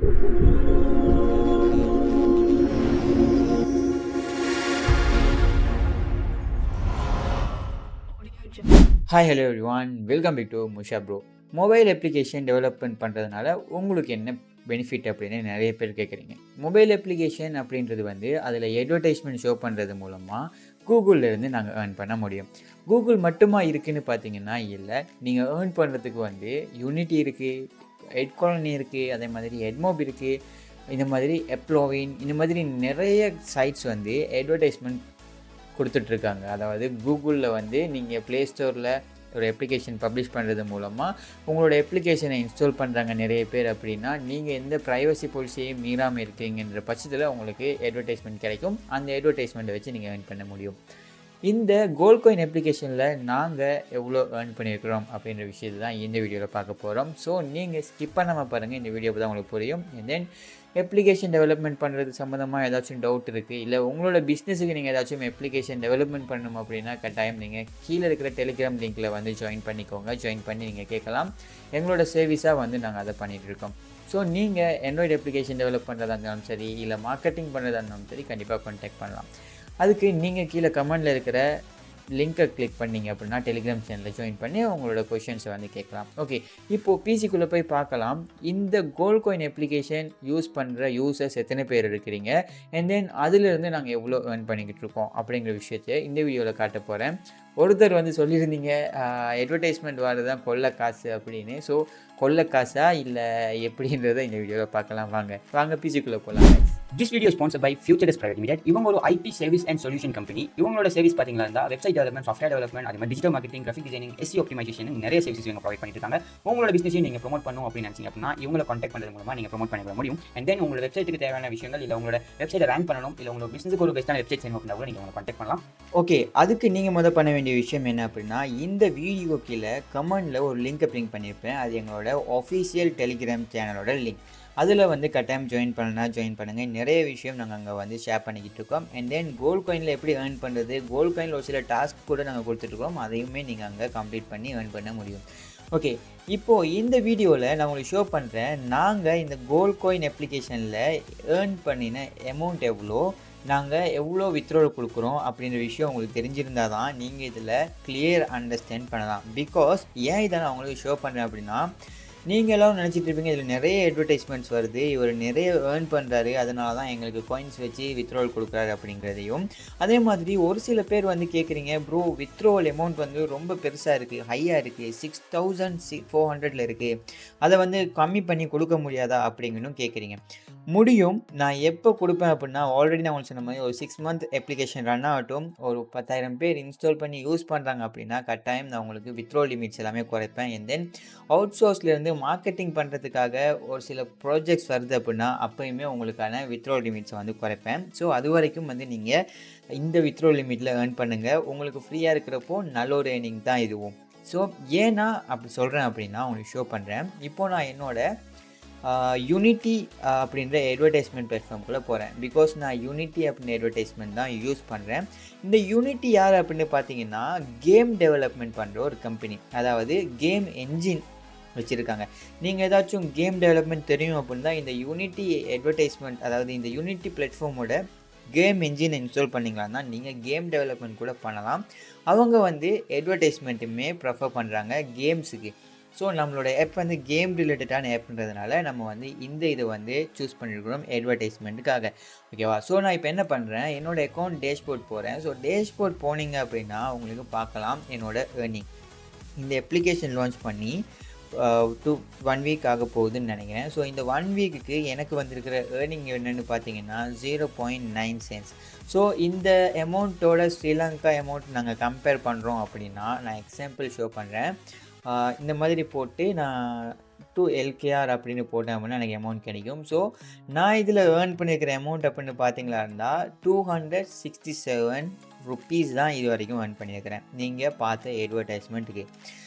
Hi hello everyone, welcome back to Musha bro. Mobile application development பண்ணுறதுனால உங்களுக்கு என்ன benefit அப்படின்னு நிறைய பேர் கேட்குறீங்க. மொபைல் அப்ளிகேஷன் அப்படின்றது வந்து அதில் அட்வர்டைஸ்மெண்ட் ஷோ பண்ணுறது மூலமாக கூகுளிலேருந்து நாங்கள் ஏர்ன் பண்ண முடியும். கூகுள் மட்டுமா இருக்குதுன்னு பார்த்தீங்கன்னா இல்லை, நீங்கள் ஏர்ன் பண்ணுறதுக்கு வந்து யூனிட்டி இருக்குது, எட் காலனி இருக்குது, அதே மாதிரி எட்மோப் இருக்குது, இந்த மாதிரி எப்ளோவின், இந்த மாதிரி நிறைய சைட்ஸ் வந்து அட்வர்டைஸ்மெண்ட் கொடுத்துட்ருக்காங்க. அதாவது கூகுளில் வந்து நீங்கள் ப்ளே ஸ்டோரில் ஒரு அப்ளிகேஷன் பப்ளிஷ் பண்ணுறது மூலமாக உங்களோட அப்ளிகேஷனை இன்ஸ்டால் பண்ணுறாங்க நிறைய பேர். அப்படின்னா நீங்கள் எந்த ப்ரைவசி பாலிசியையும் மீறாமல் இருக்கீங்கன்ற பட்சத்தில் உங்களுக்கு அட்வர்டைஸ்மெண்ட் கிடைக்கும். அந்த அட்வர்டைஸ்மெண்ட்டை வச்சு நீங்கள் ஏர்ன் பண்ண முடியும். இந்த கோல்ட் காயின் அப்ளிகேஷனில் நாங்கள் எவ்வளோ ஏர்ன் பண்ணியிருக்கிறோம் அப்படின்ற விஷயத்தை தான் இந்த வீடியோவில் பார்க்க போகிறோம். ஸோ நீங்கள் ஸ்கிப் பண்ணாமல் பாருங்கள், இந்த வீடியோ தான் உங்களுக்கு புரியும். அண்ட் தென் அப்ளிகேஷன் டெவலப்மெண்ட் பண்ணுறது சம்மந்தமாக ஏதாச்சும் டவுட் இருக்குது, இல்லை உங்களோட பிஸ்னஸுக்கு நீங்கள் ஏதாச்சும் அப்ளிகேஷன் டெவலப்மெண்ட் பண்ணணும் அப்படின்னா கட்டாயம் நீங்கள் கீழே இருக்கிற டெலிகிராம் லிங்க்கில் வந்து ஜாயின் பண்ணிக்கோங்க. ஜாயின் பண்ணி நீங்கள் கேட்கலாம். எங்களோட சர்வீஸாக வந்து நாங்கள் அதை பண்ணிகிட்ருக்கோம். ஸோ நீங்கள் ஆண்ட்ராய்டு அப்ளிகேஷன் டெவலப் பண்ணுறதா இருந்தாலும் சரி, இல்லை மார்க்கெட்டிங் பண்ணுறதா இருந்தாலும் சரி, கண்டிப்பாக கான்டாக்ட் பண்ணலாம். அதுக்கு நீங்கள் கீழே கமெண்டில் இருக்கிற லிங்கை கிளிக் பண்ணிங்க அப்படின்னா டெலிகிராம் சேனலில் ஜாயின் பண்ணி உங்களோட கொஷின்ஸை வந்து கேட்கலாம். ஓகே, இப்போது பிசிக்குள்ளே போய் பார்க்கலாம். இந்த கோல்ட் காயின் அப்ளிகேஷன் யூஸ் பண்ணுற யூசர்ஸ் எத்தனை பேர் இருக்கிறீங்க, அண்ட் தென் அதிலிருந்து நாங்கள் எவ்வளோ ஏர்ன் பண்ணிக்கிட்டு இருக்கோம் அப்படிங்கிற விஷயத்தை இந்த வீடியோவில் காட்ட போகிறேன். ஒருத்தர் வந்து சொல்லியிருந்தீங்க அட்வர்டைஸ்மெண்ட் வரது தான் கொள்ள காசு அப்படின்னு. ஸோ கொள்ள காசா இல்லை எப்படின்றத இந்த வீடியோவில் பார்க்கலாம். வாங்க பிசிக்குள்ளே போகலாம். This video is sponsored by Futurist Private Limited. இவங்க ஒரு IT service and solution company. இவங்களோட சர்வீஸ் பார்த்தீங்களா இருந்தால் வெப்சைட் டெவலப்மெண்ட், சாஃப்ட்வேர் டெவலப்மெண்ட், அதே மாதிரி digital marketing, graphic designing, SEO optimization நிறைய சர்வீஸ் இவங்க ப்ரொவைட் பண்ணிட்டு இருக்காங்க. உங்களோட பிசினஸையும் நீங்கள் ப்ரோமோட் பண்ணணும் அப்படின்னு நினச்சிங்க அப்படின்னா இவங்களை கான்டாக்ட் பண்ணுறது மூலமாக நீங்கள் ப்ரோமோட் பண்ணிட முடியும். அண்ட் தென் உங்களோட வெப்சைட்டுக்கு தேவையான விஷயங்கள், இல்லை உங்களோட வெப்சைட்டை ரேங்க் பண்ணணும், இல்லை உங்களோட பிசினஸுக்கு ஒரு பெஸ்ட்டான வெப்சைட் செய்யணும் அப்படின்னா கூட நீங்கள் உங்களை கான்டாக்ட் பண்ணலாம். ஓகே, அதுக்கு நீங்கள் முதல் பண்ண வேண்டிய விஷயம் என்ன அப்படின்னா, இந்த வீடியோ கீழே கமெண்டில் ஒரு லிங்க்கை பிரிண்ட் பண்ணியிருப்பேன். அது எங்களோட ஆஃபீஷியல் டெலிகிராம் சேனலோட லிங்க். அதில் வந்து கட்டாயம் ஜாயின் பண்ணுங்கள். நிறைய விஷயம் நாங்கள் அங்கே வந்து ஷேர் பண்ணிக்கிட்டு இருக்கோம். அண்ட் தென் கோல்ட் காயினில் எப்படி ஏர்ன் பண்ணுறது, கோல்ட் காயினில் ஒரு சில டாஸ்க் கூட நாங்கள் கொடுத்துட்ருக்கோம். அதையுமே நீங்கள் அங்கே கம்ப்ளீட் பண்ணி ஏர்ன் பண்ண முடியும். ஓகே, இப்போது இந்த வீடியோவில் நான் உங்களுக்கு ஷோ பண்ணுறேன். நாங்கள் இந்த கோல்ட் காயின் அப்ளிகேஷனில் ஏர்ன் பண்ணின அமௌண்ட் எவ்வளோ, நாங்கள் எவ்வளோ வித்ட்ராவல் கொடுக்குறோம் அப்படின்ற விஷயம் உங்களுக்கு தெரிஞ்சிருந்தால் தான் நீங்கள் இதில் கிளியர் அண்டர்ஸ்டாண்ட் பண்ணலாம். பிகாஸ் ஏன் இதை நான் உங்களுக்கு ஷோ பண்ணுறேன் அப்படின்னா, நீங்கள் எல்லோரும் நினச்சிட்டு இருப்பீங்க இதில் நிறைய அட்வர்டைஸ்மெண்ட்ஸ் வருது, இவர் நிறைய ஏர்ன் பண்ணுறாரு, அதனால தான் எங்களுக்கு காயின்ஸ் வச்சு வித்ட்ராவல் கொடுக்குறாரு அப்படிங்கிறதையும். அதே மாதிரி ஒரு சில பேர் வந்து கேட்குறீங்க, ப்ரோ வித்ட்ராவல் அமௌண்ட் வந்து ரொம்ப பெருசாக இருக்குது, ஹையாக இருக்குது, 6400 இருக்குது, அதை வந்து கம்மி பண்ணி கொடுக்க முடியாதா அப்படிங்கன்னு கேட்குறீங்க. முடியும். நான் எப்போ கொடுப்பேன் அப்படின்னா, ஆல்ரெடி நான் உங்களுக்கு சொன்ன மாதிரி ஒரு 6 மந்த் அப்ளிகேஷன் ரன் ஆகட்டும், ஒரு 10,000 பேர் இன்ஸ்டால் பண்ணி யூஸ் பண்ணுறாங்க அப்படின்னா கட்டாயம் நான் உங்களுக்கு வித்ட்ராவல் லிமிட்ஸ் எல்லாமே குறைப்பேன். அண்ட் தென் அவுட் சோர்ஸ்லேருந்து மார்க்கெட்டிங் பண்ணுறதுக்காக ஒரு சில ப்ராஜெக்ட்ஸ் வருது அப்படின்னா அப்போயுமே உங்களுக்கான வித்ட்ராவல் லிமிட்ஸை வந்து குறைப்பேன். ஸோ அது வரைக்கும் வந்து நீங்கள் இந்த வித்ட்ராவல் லிமிட்டில் ஏர்ன் பண்ணுங்கள். உங்களுக்கு ஃப்ரீயாக இருக்கிறப்போ நல்ல ஒரு ஏர்னிங் தான் இதுவும். ஸோ ஏன்னா அப்படி சொல்கிறேன் அப்படின்னா உங்களுக்கு ஷோ பண்ணுறேன். இப்போது நான் என்னோடய யூனிட்டி அப்படின்ற அட்வர்டைஸ்மெண்ட் பிளாட்ஃபார்ம்குள்ளே போகிறேன். பிகாஸ் நான் யூனிட்டி அப்படின்ற அட்வர்டைஸ்மெண்ட் தான் யூஸ் பண்ணுறேன். இந்த யூனிட்டி யார் அப்படின்னு பார்த்தீங்கன்னா, கேம் டெவலப்மெண்ட் பண்ணுற ஒரு கம்பெனி. அதாவது கேம் என்ஜின் வச்சுருக்காங்க. நீங்கள் ஏதாச்சும் கேம் டெவலப்மெண்ட் தெரியும் அப்படின்னா இந்த யூனிட்டி அட்வர்டைஸ்மெண்ட், அதாவது இந்த யூனிட்டி பிளாட்ஃபார்மோட கேம் என்ஜினை இன்ஸ்டால் பண்ணிங்களான்னா நீங்கள் கேம் டெவலப்மெண்ட் கூட பண்ணலாம். அவங்க வந்து அட்வர்டைஸ்மெண்ட்டுமே ப்ரிஃபர் பண்ணுறாங்க கேம்ஸுக்கு. ஸோ நம்மளோட ஆப் வந்து கேம் ரிலேட்டடான ஆப்ன்றதுனால நம்ம வந்து இந்த இதை வந்து சூஸ் பண்ணியிருக்கிறோம் அட்வர்டைஸ்மெண்ட்டுக்காக. ஓகேவா? ஸோ நான் இப்போ என்ன பண்ணுறேன், என்னோடய அக்கௌண்ட் டேஷ்போர்ட் போகிறேன். ஸோ டேஷ்போர்ட் போனீங்க அப்படின்னா உங்களுக்கு பார்க்கலாம் என்னோடய ஏர்னிங். இந்த அப்ளிகேஷன் லான்ச் பண்ணி 1 வீக் ஆக போகுதுன்னு நினைக்கிறேன். ஸோ இந்த 1 வீக்குக்கு எனக்கு வந்திருக்கிற ஏர்னிங் என்னென்னு பார்த்தீங்கன்னா 0.9 சென்ட்ஸ். ஸோ இந்த அமௌண்ட்டோட ஸ்ரீலங்கா அமௌண்ட் நாங்கள் கம்பேர் பண்ணுறோம் அப்படின்னா, நான் எக்ஸாம்பிள் ஷோ பண்ணுறேன். இந்த மாதிரி போட்டு நான் 2 LKR அப்படின்னு போட்டேன் அப்படின்னா எனக்கு அமௌண்ட் கிடைக்கும். ஸோ நான் இதில் ஏர்ன் பண்ணியிருக்கிற அமௌண்ட் அப்படின்னு பார்த்தீங்களா இருந்தால் 267 ருப்பீஸ் தான் இது வரைக்கும் ஏர்ன் பண்ணியிருக்கிறேன் நீங்கள் பார்த்த அட்வர்டைஸ்மெண்ட்டுக்கு.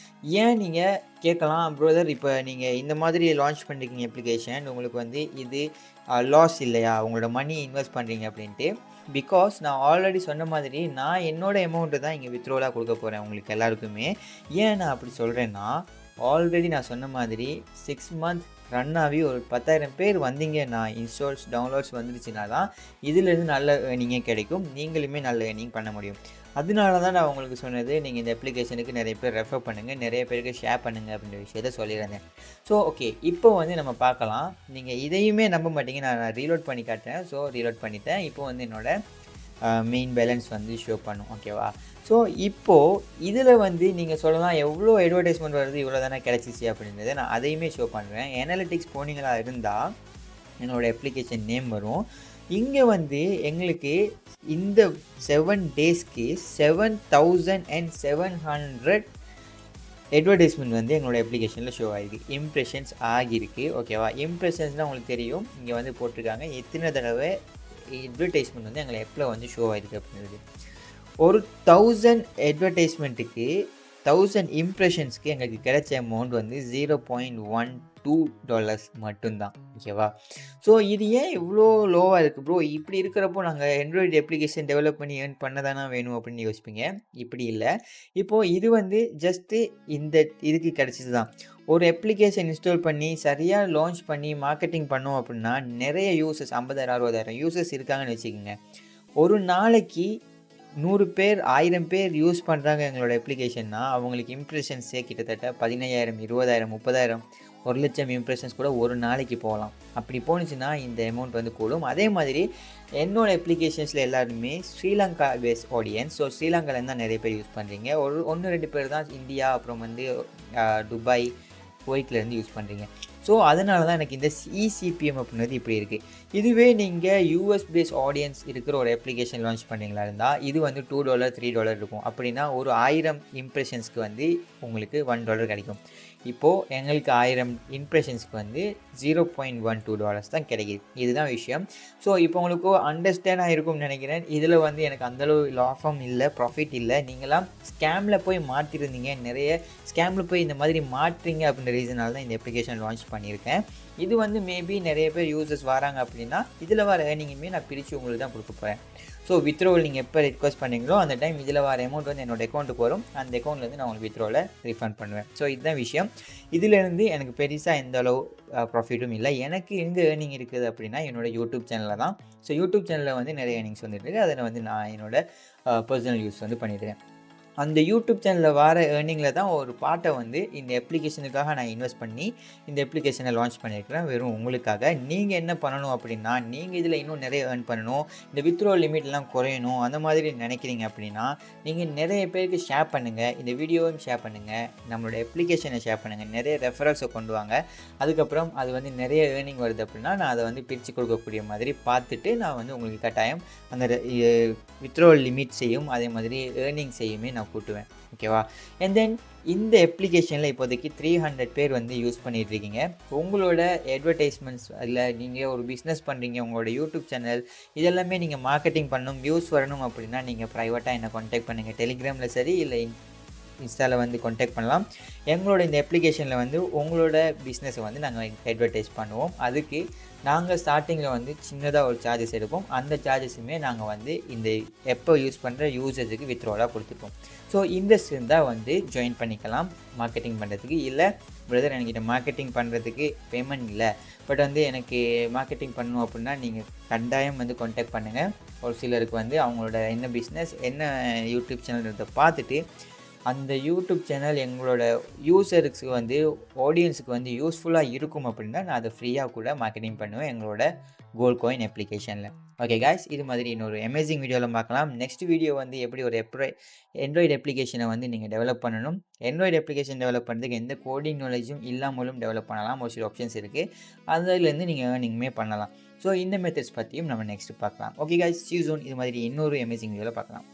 ஏன் நீங்கள் கேட்கலாம், ப்ரோதர் இப்போ நீங்கள் இந்த மாதிரி லான்ச் பண்ணியிருக்கீங்க அப்ளிகேஷன், உங்களுக்கு வந்து இது லாஸ் இல்லையா, உங்களோட மணி இன்வெஸ்ட் பண்ணுறீங்க அப்படின்ட்டு. பிகாஸ் நான் ஆல்ரெடி சொன்ன மாதிரி நான் என்னோடய அமௌண்ட்டு தான் இங்கே வித்ட்ராவலாக கொடுக்க போகிறேன் உங்களுக்கு எல்லாருக்குமே. ஏன் நான் அப்படி சொல்கிறேன்னா, ஆல்ரெடி நான் சொன்ன மாதிரி 6 மந்த் ரன் ஆகி ஒரு 10,000 பேர் வந்தீங்கன்னா, இன்ஸ்டால்ஸ் டவுன்லோட்ஸ் வந்துருச்சுன்னா தான் இதிலேருந்து நல்ல ஏர்னிங்கே கிடைக்கும். நீங்களுமே நல்ல ஏர்னிங் பண்ண முடியும். அதனால தான் நான் உங்களுக்கு சொன்னது, நீங்கள் இந்த அப்ளிகேஷனுக்கு நிறைய பேர் ரெஃபர் பண்ணுங்கள், நிறைய பேருக்கு ஷேர் பண்ணுங்கள் அப்படின்ற விஷயத்த சொல்லியிருந்தேன். ஸோ ஓகே, இப்போ வந்து நம்ம பார்க்கலாம். நீங்கள் இதையுமே நம்ப மாட்டீங்க. நான் ரீலோட் பண்ணி காட்டுறேன். ஸோ ரீலோட் பண்ணிட்டேன். இப்போ வந்து என்னோட மெயின் பேலன்ஸ் வந்து ஷோ பண்ணும். ஓகேவா? ஸோ இப்போது இதில் வந்து நீங்கள் சொல்லலாம், எவ்வளோ அட்வர்டைஸ்மெண்ட் வருது, இவ்வளோ தானே கிடச்சிச்சு அப்படின்றத நான் அதையுமே ஷோ பண்ணுறேன். அனாலிட்டிக்ஸ் போனீங்களா இருந்தால் என்னோடய அப்ளிகேஷன் நேம் வரும். இங்கே வந்து எங்களுக்கு இந்த 7 டேஸ்க்கு 7,700 அட்வர்டைஸ்மெண்ட் வந்து எங்களோட அப்ளிகேஷனில் ஷோ ஆகிருக்கு. இம்ப்ரெஷன்ஸ் ஆகியிருக்கு. ஓகேவா? இம்ப்ரெஷன்ஸ்னால் உங்களுக்கு தெரியும், இங்கே வந்து போட்டிருக்காங்க எத்தனை தடவை அட்வர்டைஸ்மெண்ட் வந்து எங்களை எப்போ வந்து ஷோ ஆகிருக்கு அப்படின்றது. ஒரு 1000 அட்வர்டைஸ்மெண்ட்டுக்கு 1000 இம்ப்ரெஷன்ஸ்க்கு எங்களுக்கு கிடைச்ச அமௌண்ட் வந்து $0.12 மட்டும்தான். ஓகேவா? ஸோ இது ஏன் இவ்வளோ லோவாக இருக்குது ப்ரோ? இப்படி இருக்கிறப்போ நாங்கள் ஆண்ட்ராய்டு அப்ளிகேஷன் டெவலப் பண்ணி ஏர்ன் பண்ண தானே வேணும் அப்படின்னு யோசிப்பீங்க. இப்படி இல்லை. இப்போது இது வந்து ஜஸ்ட்டு இந்த இதுக்கு கிடச்சிது தான். ஒரு அப்ளிகேஷன் இன்ஸ்டால் பண்ணி சரியாக லான்ச் பண்ணி மார்க்கெட்டிங் பண்ணோம் அப்படின்னா நிறைய யூசர்ஸ் 50,000 60,000 யூசர்ஸ் இருக்காங்கன்னு வச்சுக்கோங்க. ஒரு நாளைக்கு 100 பேர் 1000 பேர் யூஸ் பண்ணுறாங்க எங்களோட அப்ளிகேஷன்னா, அவங்களுக்கு இம்ப்ரெஷன்ஸே கிட்டத்தட்ட 15,000 20,000 30,000 1,00,000 இம்ப்ரெஷன்ஸ் கூட ஒரு நாளைக்கு போகலாம். அப்படி போணுச்சுன்னா இந்த அமௌண்ட் வந்து கூடும். அதே மாதிரி என்னோடய அப்ளிகேஷன்ஸில் எல்லாருமே ஸ்ரீலங்கா பேஸ் ஆடியன்ஸ். ஸோ ஸ்ரீலங்காலேருந்து தான் நிறைய பேர் யூஸ் பண்ணுறீங்க. 1-2 பேர் தான் இந்தியா, அப்புறம் வந்து துபாய், குவைட்லேருந்து யூஸ் பண்ணுறீங்க. ஸோ அதனால தான் எனக்கு இந்த இசிபிஎம் அப்படின்றது இப்படி இருக்குது. இதுவே நீங்கள் யூஎஸ் பேஸ் ஆடியன்ஸ் இருக்கிற ஒரு அப்ளிகேஷன் லான்ச் பண்ணுறீங்களா இருந்தால் இது வந்து $2 $3 இருக்கும். அப்படின்னா ஒரு 1000 இம்ப்ரெஷன்ஸ்க்கு வந்து உங்களுக்கு $1 கிடைக்கும். இப்போது எங்களுக்கு 1000 இம்ப்ரெஷன்ஸ்க்கு வந்து $0.12 தான் கிடைக்கிது. இதுதான் விஷயம். ஸோ இப்போ உங்களுக்கு அண்டர்ஸ்டாண்ட் ஆகிருக்கும்னு நினைக்கிறேன். இதில் வந்து எனக்கு அந்தளவு லாபம் இல்லை, ப்ராஃபிட் இல்லை. நீங்களாம் ஸ்கேமில் போய் மாற்றிருந்தீங்க, நிறைய ஸ்கேமில் போய் இந்த மாதிரி மாட்டுறீங்க அப்படின்ற ரீசனால தான் இந்த அப்ளிகேஷன் லான்ச் பண்ணியிருக்கேன். இது வந்து மேபி நிறைய பேர் யூசர்ஸ் வராங்க அப்படின்னா இதில் வர ஏர்னிங்குமே நான் பிரித்து உங்களுக்கு தான் கொடுக்க போகிறேன். ஸோ வித்ரோவல் நீங்கள் எப்போ ரிக்வஸ்ட் பண்ணீங்களோ அந்த டைம் இதில் வர அமௌண்ட் வந்து என்னோடய அக்கௌண்ட்டுக்கு வரும். அந்த அக்கௌண்ட்லேருந்து நான் உங்களுக்கு வித்ரோவில் ரீஃபண்ட் பண்ணுவேன். ஸோ இதுதான் விஷயம். இதிலேருந்து எனக்கு பெருசாக எந்த அளவு ப்ராஃபிட்டும் இல்லை. எனக்கு எங்கே ஏர்னிங் இருக்குது அப்படின்னா என்னோடய யூடியூப் சேனலில் தான். ஸோ யூடியூப் சேனலில் வந்து நிறைய ஏர்னிங்ஸ் வந்துட்டுருக்கு. அதில் வந்து நான் என்னோடய பர்சனல் யூஸ் வந்து பண்ணியிருக்கேன். அந்த யூடியூப் சேனலில் வர ஏர்னிங்கில் தான் ஒரு பார்ட்டை வந்து இந்த அப்ளிகேஷனுக்காக நான் இன்வெஸ்ட் பண்ணி இந்த அப்ளிகேஷனை லான்ச் பண்ணியிருக்கிறேன் வெறும் உங்களுக்காக. நீங்கள் என்ன பண்ணணும் அப்படின்னா, நீங்கள் இதில் இன்னும் நிறைய ஏர்ன் பண்ணணும், இந்த வித்ட்ரோ லிமிட்லாம் குறையணும், அந்த மாதிரி நினைக்கிறீங்க அப்படின்னா நீங்கள் நிறைய பேருக்கு ஷேர் பண்ணுங்கள். இந்த வீடியோவையும் ஷேர் பண்ணுங்கள், நம்மளோட அப்ளிகேஷனை ஷேர் பண்ணுங்கள், நிறைய ரெஃபரல்ஸை கொண்டு வாங்க. அதுக்கப்புறம் அது வந்து நிறைய ஏர்னிங் வருது அப்படின்னா நான் அதை வந்து பிரித்து கொடுக்கக்கூடிய மாதிரி பார்த்துட்டு நான் வந்து உங்களுக்கு கட்டாயம் அந்த வித்ட்ரோ லிமிட்ஸையும் அதே மாதிரி ஏர்னிங்ஸையுமே நான் கூட்டுவேன். ஓகேவா? அண்ட் தென் இந்த அப்ளிகேஷனில் இப்போதைக்கு 300 பேர் வந்து யூஸ் பண்ணிகிட்ருக்கீங்க. உங்களோட அட்வர்டைஸ்மெண்ட்ஸ் இல்லை, நீங்கள் ஒரு பிஸ்னஸ் பண்ணுறீங்க, உங்களோட யூடியூப் சேனல் இதெல்லாமே நீங்கள் மார்க்கெட்டிங் பண்ணணும், வியூஸ் வரணும் அப்படின்னா நீங்கள் ப்ரைவேட்டாக என்னை கான்டாக்ட் பண்ணுங்கள். டெலிகிராமில் சரி இல்லை இன்ஸ்டாவில் வந்து கான்டாக்ட் பண்ணலாம். எங்களோட இந்த அப்ளிகேஷனில் வந்து உங்களோட பிஸ்னஸை வந்து நாங்கள் அட்வர்டைஸ் பண்ணுவோம். அதுக்கு நாங்கள் ஸ்டார்டிங்கில் வந்து சின்னதாக ஒரு சார்ஜஸ் எடுப்போம். அந்த சார்ஜஸுமே நாங்கள் வந்து இந்த எப்போ யூஸ் பண்ணுற யூசர்ஸுக்கு வித்ட்ரோலாக கொடுத்துருப்போம். ஸோ இன்ட்ரெஸ்ட் இருந்தால் வந்து ஜாயின் பண்ணிக்கலாம் மார்க்கெட்டிங் பண்ணுறதுக்கு. இல்லை பிரதர் என்கிட்ட மார்க்கெட்டிங் பண்ணுறதுக்கு பேமெண்ட் இல்லை, பட் வந்து எனக்கு மார்க்கெட்டிங் பண்ணணும் அப்படின்னா நீங்கள் கட்டாயம் வந்து கான்டாக்ட் பண்ணுங்கள். ஒரு சிலருக்கு வந்து அவங்களோட என்ன பிஸ்னஸ் என்ன யூடியூப் சேனல்ன்றதை பார்த்துட்டு அந்த யூடியூப் சேனல் எங்களோட யூசருக்கு வந்து ஆடியன்ஸுக்கு வந்து யூஸ்ஃபுல்லாக இருக்கும் அப்படின்னா நான் அதை ஃப்ரீயாக கூட மார்க்கெட்டிங் பண்ணுவேன் எங்களோட கோல்ட் காயின் அப்ளிகேஷனில். ஓகே காய்ஸ், இது மாதிரி இன்னொரு அமேசிங் வீடியோவில் பார்க்கலாம். நெக்ஸ்ட் வீடியோ வந்து எப்படி ஒரு ஆண்ட்ராய்டு அப்ளிகேஷனை வந்து நீங்கள் டெவலப் பண்ணணும். ஆண்ட்ராய்டு அப்ளிகேஷன் டெவலப் பண்ணுறதுக்கு எந்த கோடிங் நாலேஜும் இல்லாமலும் டெவலப் பண்ணலாம். ஒரு சில ஆப்ஷன்ஸ் இருக்குது, அதுலேருந்து நீங்கள் ஏர்னிங்குமே பண்ணலாம். ஸோ இந்த மெத்தட்ஸ் பற்றியும் நம்ம நெக்ஸ்ட் பார்க்கலாம். Okay guys, see you soon. இது மாதிரி இன்னொரு அமேசிங் வீடியோவில் பார்க்கலாம்.